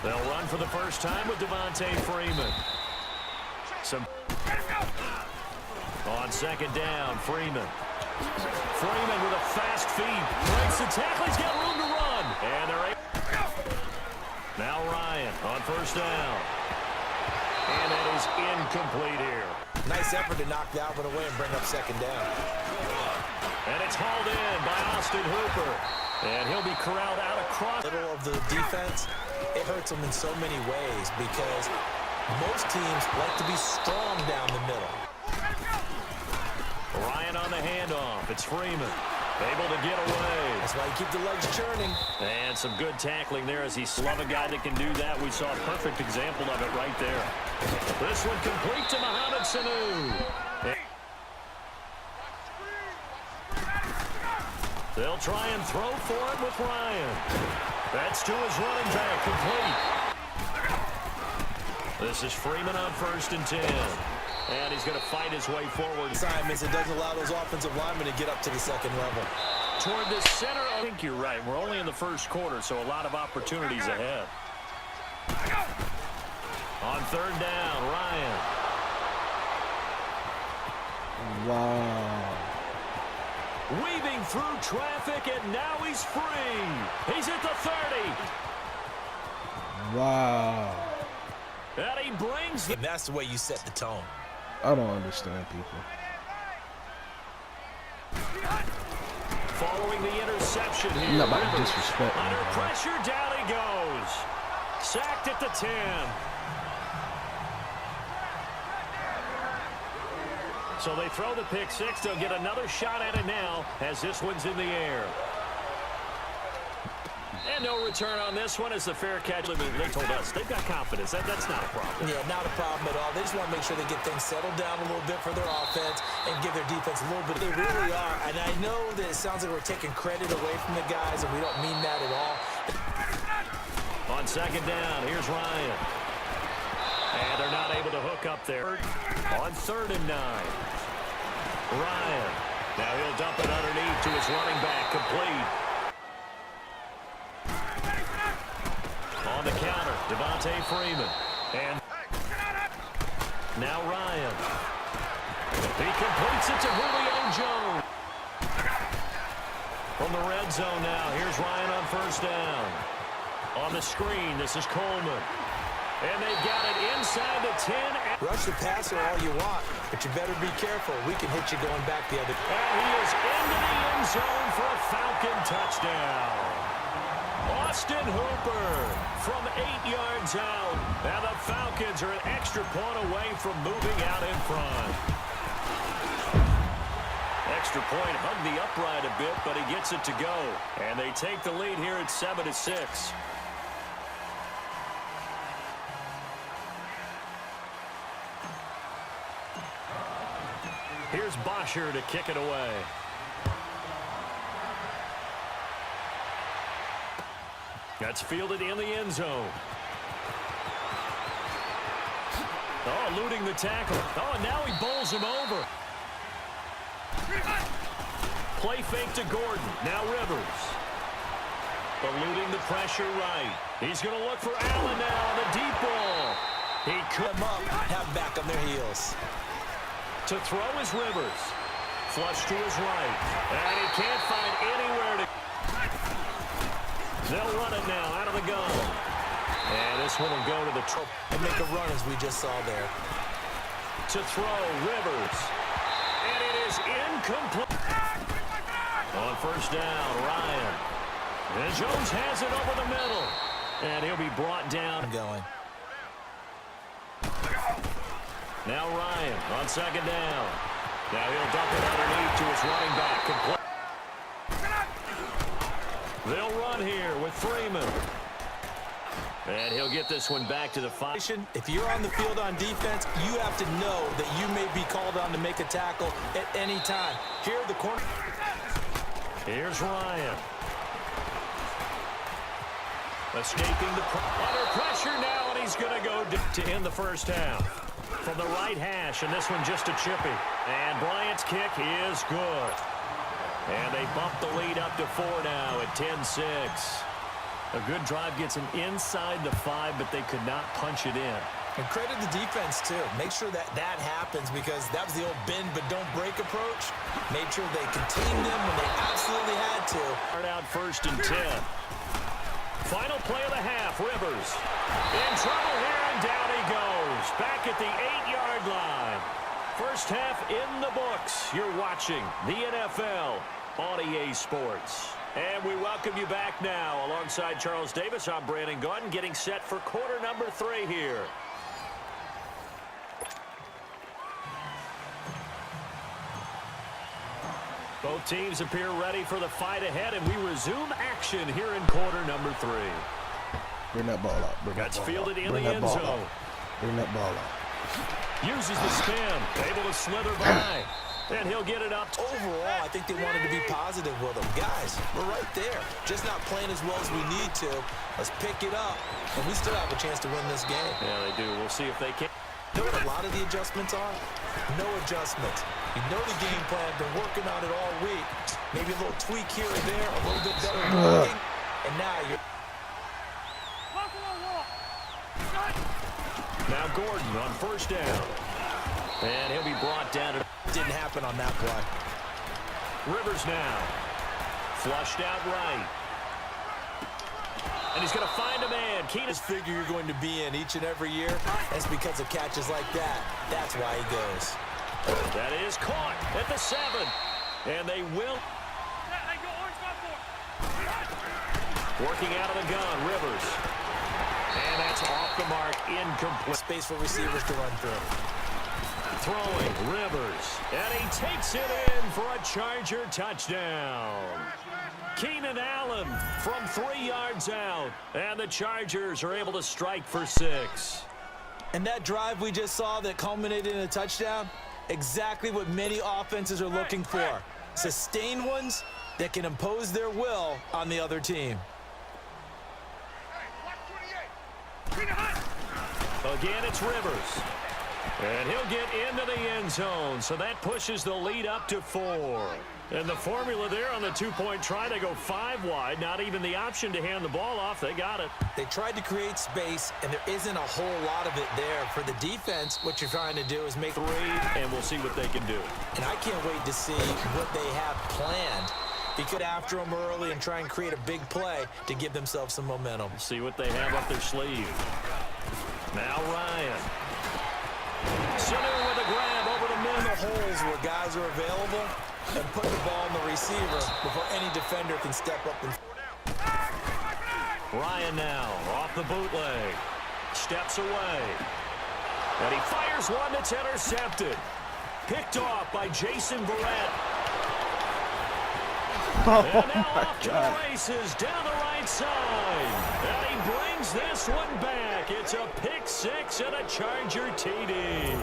They'll run for the first time with Devontae Freeman. On second down, Freeman. Freeman with a fast feed. Breaks the tackle. He's got room to run. And they're now Ryan on first down. And that is incomplete here. Nice effort to knock that one away and bring up second down. And it's hauled in by Austin Hooper. And he'll be corralled out across. Middle of the defense, it hurts them in so many ways because most teams like to be strong down the middle. Ryan on the handoff. It's Freeman. Able to get away. That's why you keep the legs churning. And some good tackling there as he's love a guy that can do that. We saw a perfect example of it right there. This one complete to Mohamed Sanu. They'll try and throw for it with Ryan. That's to his running back, complete. This is Freeman on 1st and 10. And he's going to fight his way forward. Assignments, it doesn't allow those offensive linemen to get up to the second level. Toward the center. I think you're right. We're only in the first quarter, so a lot of opportunities ahead. On 3rd down, Ryan. Wow. Weaving through traffic, and now he's free. He's at the 30. Wow. And he brings And that's the way you set the tone. I don't understand people. Following the interception here. I'm not about to disrespect Under him, pressure, down he goes. Sacked at the 10. So they throw the pick six. They'll get another shot at it now as this one's in the air. And no return on this one as the fair catch. They told us they've got confidence. That's not a problem. Yeah, not a problem at all. They just want to make sure they get things settled down a little bit for their offense and give their defense a little bit. They really are. And I know that it sounds like we're taking credit away from the guys, and we don't mean that at all. On 2nd down, here's Ryan. And they're not able to hook up there. On 3rd and 9. Ryan. Now he'll dump it underneath to his running back, complete. On the counter, Devontae Freeman. And now Ryan. He completes it to Julio Jones. From the red zone now, here's Ryan on 1st down. On the screen, this is Coleman. And they've got it inside the 10. Rush the passer all you want, but you better be careful. We can hit you going back the other. And he is into the end zone for a Falcon touchdown. Austin Hooper from 8 yards out. And the Falcons are an extra point away from moving out in front. Extra point hugged the upright a bit, but he gets it to go. And they take the lead here at 7-6. Here's Bosher to kick it away. That's fielded in the end zone. Oh, eluding the tackle. Oh, and now he bowls him over. Play fake to Gordon. Now Rivers. Eluding the pressure right. He's going to look for Allen now on the deep ball. He could Come up, have back on their heels. To throw is Rivers. Flush to his right. And he can't find anywhere to... They'll run it now out of the gun. And this one will go to the... And make a run as we just saw there. To throw, Rivers. And it is incomplete. On 1st down, Ryan. And Jones has it over the middle. And he'll be brought down. Going. Now Ryan on 2nd down. Now he'll dump it underneath to his running back. Complete. They'll run here with Freeman. And he'll get this one back to the 5. If you're on the field on defense, you have to know that you may be called on to make a tackle at any time. Here, the corner. Here's Ryan. Escaping the under pressure now, and he's going to go to end the first half. From the right hash, and this one just a chippy. And Bryant's kick is good. And they bump the lead up to 4 now at 10-6. A good drive gets them inside the 5, but they could not punch it in. And credit the defense, too. Make sure that happens because that was the old bend but don't break approach. Made sure they contained them when they absolutely had to. Start out 1st and 10. Final play of the half, Rivers. In trouble here, and down he goes. Back at the 8-yard line. First half in the books. You're watching the NFL on EA Sports. And we welcome you back now. Alongside Charles Davis, I'm Brandon Gaudin, getting set for quarter number 3 here. Both teams appear ready for the fight ahead, and we resume action here in quarter number 3. Bring that ball out. That's fielded in Bring the that end ball zone. out. Bring that ball out. Uses the spin, able to slither by, and he'll get it up. Overall, I think they wanted to be positive with him. Guys, we're right there. Just not playing as well as we need to. Let's pick it up, and we still have a chance to win this game. Yeah, they do. We'll see if they can. You know what a lot of the adjustments are? No adjustments. You know the game plan, been working on it all week. Maybe a little tweak here or there, a little bit better blocking, and now you're... Now Gordon on 1st down. And he'll be brought down. Didn't happen on that play. Rivers now. Flushed out right. And he's going to find a man. Keenan's figure you're going to be in each and every year. That's because of catches like that. That's why he goes. That is caught at the 7. And they will. Working out of the gun, Rivers. And that's off the mark, incomplete. Space for receivers to run through. Throwing, Rivers. And he takes it in for a Charger touchdown. Keenan Allen from 3 yards out. And the Chargers are able to strike for 6. And that drive we just saw that culminated in a touchdown, exactly what many offenses are looking for. Sustained ones that can impose their will on the other team. Again, it's Rivers. And he'll get into the end zone, so that pushes the lead up to 4. And the formula there on the 2-point try, they go 5 wide. Not even the option to hand the ball off. They got it. They tried to create space, and there isn't a whole lot of it there. For the defense, what you're trying to do is make 3, and we'll see what they can do. And I can't wait to see what they have planned. He could after them early and try and create a big play to give themselves some momentum. See what they have up their sleeve. Now Ryan. Sanu with a grab over the middle. The holes where guys are available and put the ball in the receiver before any defender can step up. And Ryan now off the bootleg. Steps away. And he fires one that's intercepted. Picked off by Jason Verrett. Oh, and now my off to God. the races down the right side. And he brings this one back. It's a pick 6 and a Charger TD.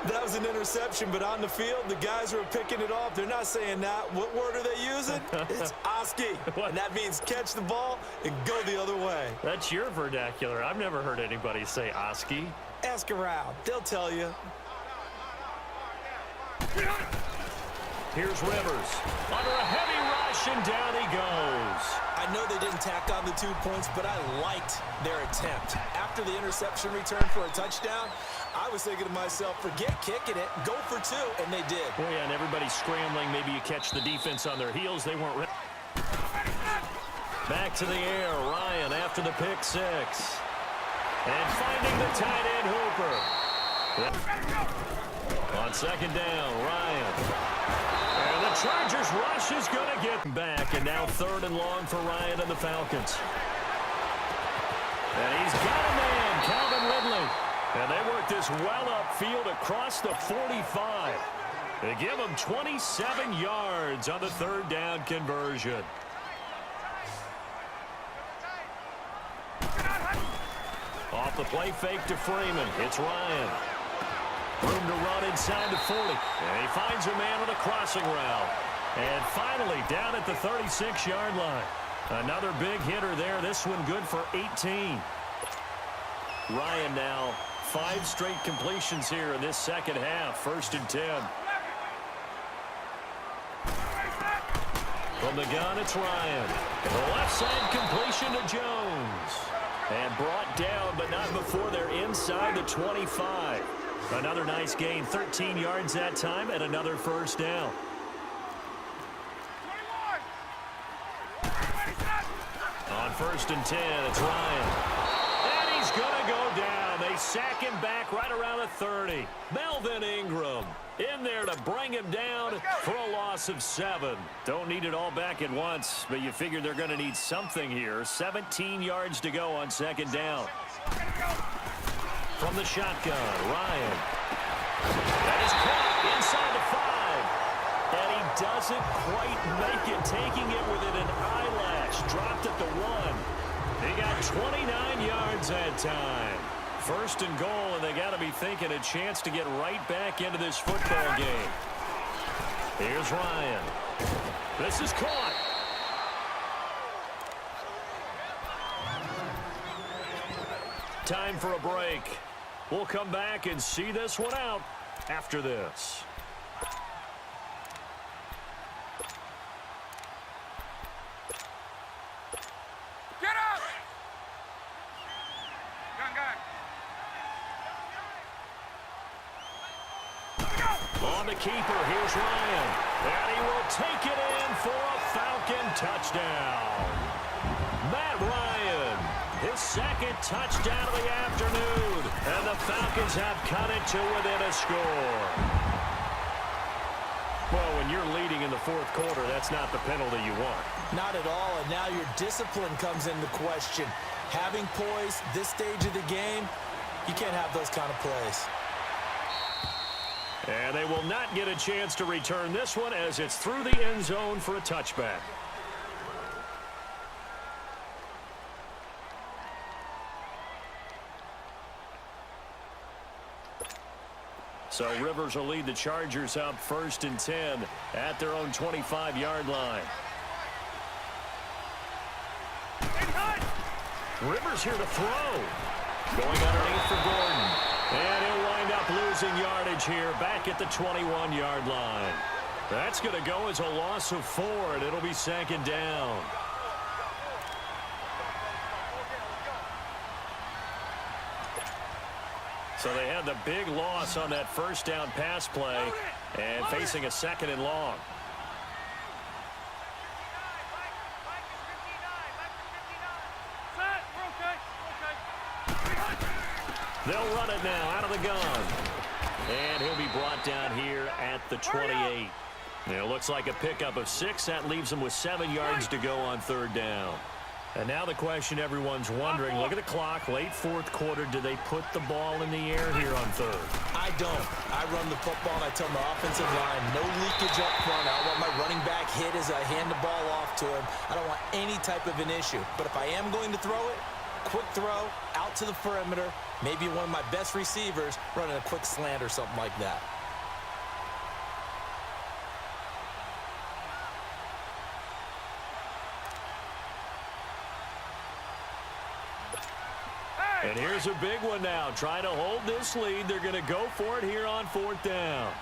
that was an interception, but on the field, the guys who are picking it off, they're not saying that. What word are they using? It's Oski. And that means catch the ball and go the other way. That's your vernacular. I've never heard anybody say Oski. Ask around. They'll tell you. Here's Rivers. Under a heavy rush, and down he goes. I know they didn't tack on the 2 points, but I liked their attempt. After the interception return for a touchdown, I was thinking to myself, forget kicking it, go for 2, and they did. Oh, yeah, and everybody's scrambling. Maybe you catch the defense on their heels. They weren't ready. Back to the air. Ryan after the pick 6. And finding the tight end Hooper. On 2nd down, Ryan. And the Chargers rush is going to get back. And now 3rd and long for Ryan and the Falcons. And he's got a man, Calvin Ridley. And they work this well upfield across the 45. They give him 27 yards on the 3rd down conversion. Off the play fake to Freeman. It's Ryan. Room to run inside the 40. And he finds a man on a crossing route. And finally down at the 36-yard line. Another big hitter there. This one good for 18. Ryan now 5 straight completions here in this second half. 1st and 10. From the gun, it's Ryan. The left side completion to Jones. And brought down, but not before they're inside the 25. Another nice gain, 13 yards that time, and another first down. On 1st and 10, it's Ryan. And he's going to go down. They sack him back right around the 30. Melvin Ingram in there to bring him down for a loss of 7. Don't need it all back at once, but you figure they're going to need something here. 17 yards to go on 2nd down. From the shotgun, Ryan. That is caught inside the 5. And he doesn't quite make it, taking it within an eyelash. Dropped at the 1. He got 29 yards that time. 1st and goal, and they got to be thinking a chance to get right back into this football game. Here's Ryan. This is caught. Time for a break. We'll come back and see this one out after this. Get up! On the keeper, here's Ryan. And he will take it in for a Falcon touchdown. Matt Ryan, his 2nd touchdown of the afternoon. And the Falcons have cut it to within a score. Well, when you're leading in the 4th quarter, that's not the penalty you want. Not at all, and now your discipline comes into question. Having poise this stage of the game, you can't have those kind of plays. And they will not get a chance to return this one as it's through the end zone for a touchback. So Rivers will lead the Chargers up 1st and 10 at their own 25-yard line. Rivers here to throw. Going underneath for Gordon. And he'll wind up losing yardage here back at the 21-yard line. That's going to go as a loss of 4, and it'll be 2nd down. So they had the big loss on that 1st down pass play and facing a 2nd and long. They'll run it now out of the gun. And he'll be brought down here at the 28. It looks like a pickup of 6. That leaves them with 7 yards to go on 3rd down. And now the question everyone's wondering, look at the clock, late 4th quarter, do they put the ball in the air here on 3rd? I don't. I run the football, and I tell my offensive line, no leakage up front. I want my running back hit as I hand the ball off to him. I don't want any type of an issue. But if I am going to throw it, quick throw, out to the perimeter, maybe one of my best receivers running a quick slant or something like that. And here's a big one now. Trying to hold this lead. They're going to go for it here on 4th down.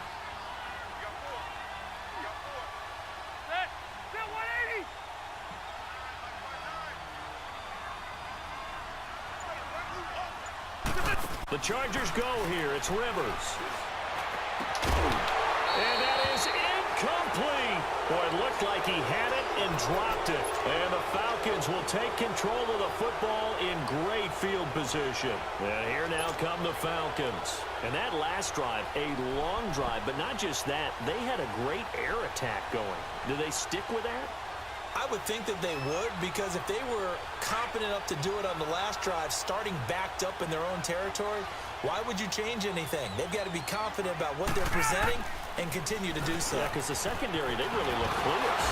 The Chargers go here. It's Rivers. And that is incomplete. Boy, it looked like he had it and dropped it. And the Falcons will take control of the football in great field position. And here now come the Falcons. And that last drive, a long drive, but not just that. They had a great air attack going. Do they stick with that? I would think that they would, because if they were competent enough to do it on the last drive, starting backed up in their own territory, why would you change anything? They've got to be confident about what they're presenting and continue to do so. Yeah, because the secondary, they really look clueless.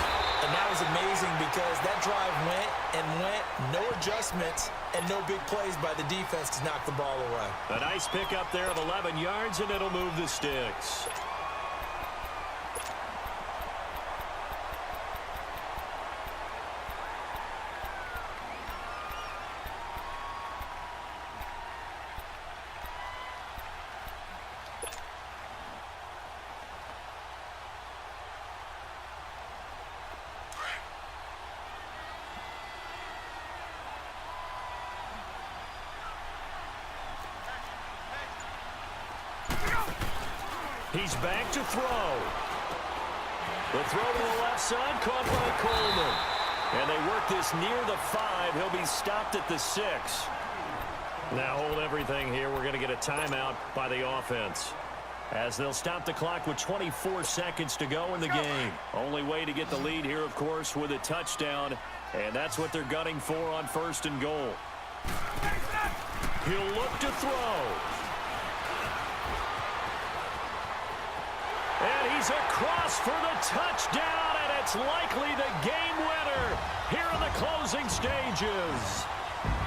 And that was amazing because that drive went and went, no adjustments, and no big plays by the defense to knock the ball away. A nice pickup there of 11 yards, and it'll move the sticks. He's back to throw. The throw to the left side, caught by Coleman. And they work this near the 5. He'll be stopped at the 6. Now hold everything here. We're going to get a timeout by the offense, as they'll stop the clock with 24 seconds to go in the game. Only way to get the lead here, of course, with a touchdown. And that's what they're gunning for on 1st and goal. He'll look to throw. And he's across for the touchdown, and it's likely the game winner here in the closing stages.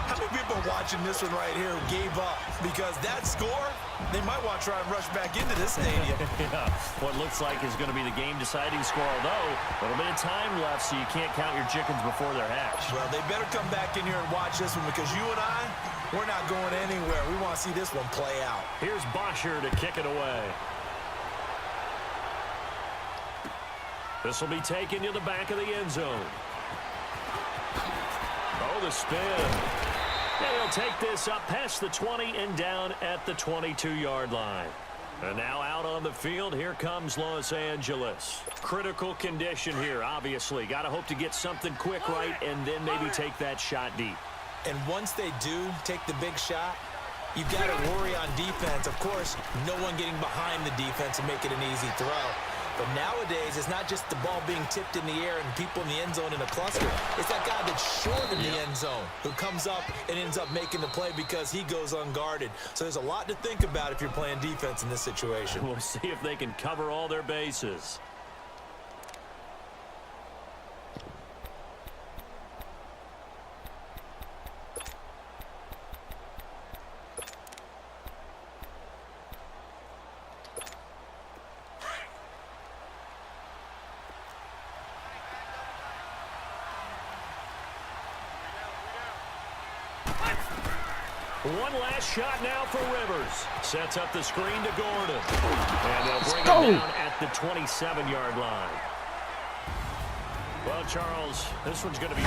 How many people are watching this one right here who gave up? Because that score, they might want to try and rush back into this stadium. Yeah, what looks like is going to be the game-deciding score, although a little bit of time left, so you can't count your chickens before they're hatched. Well, they better come back in here and watch this one, because you and I, we're not going anywhere. We want to see this one play out. Here's Bosher to kick it away. This will be taken to the back of the end zone. Oh, the spin. And he'll take this up past the 20 and down at the 22-yard line. And now out on the field, here comes Los Angeles. Critical condition here, obviously. Got to hope to get something quick right and then maybe take that shot deep. And once they do take the big shot, you've got to worry on defense. Of course, no one getting behind the defense and make it an easy throw. But nowadays, it's not just the ball being tipped in the air and people in the end zone in a cluster. It's that guy that's short in the end zone who comes up and ends up making the play because he goes unguarded. So there's a lot to think about if you're playing defense in this situation. We'll see if they can cover all their bases. One last shot now for Rivers. Sets up the screen to Gordon. And they'll bring him down at the 27-yard line. Well, Charles, this one's going to be...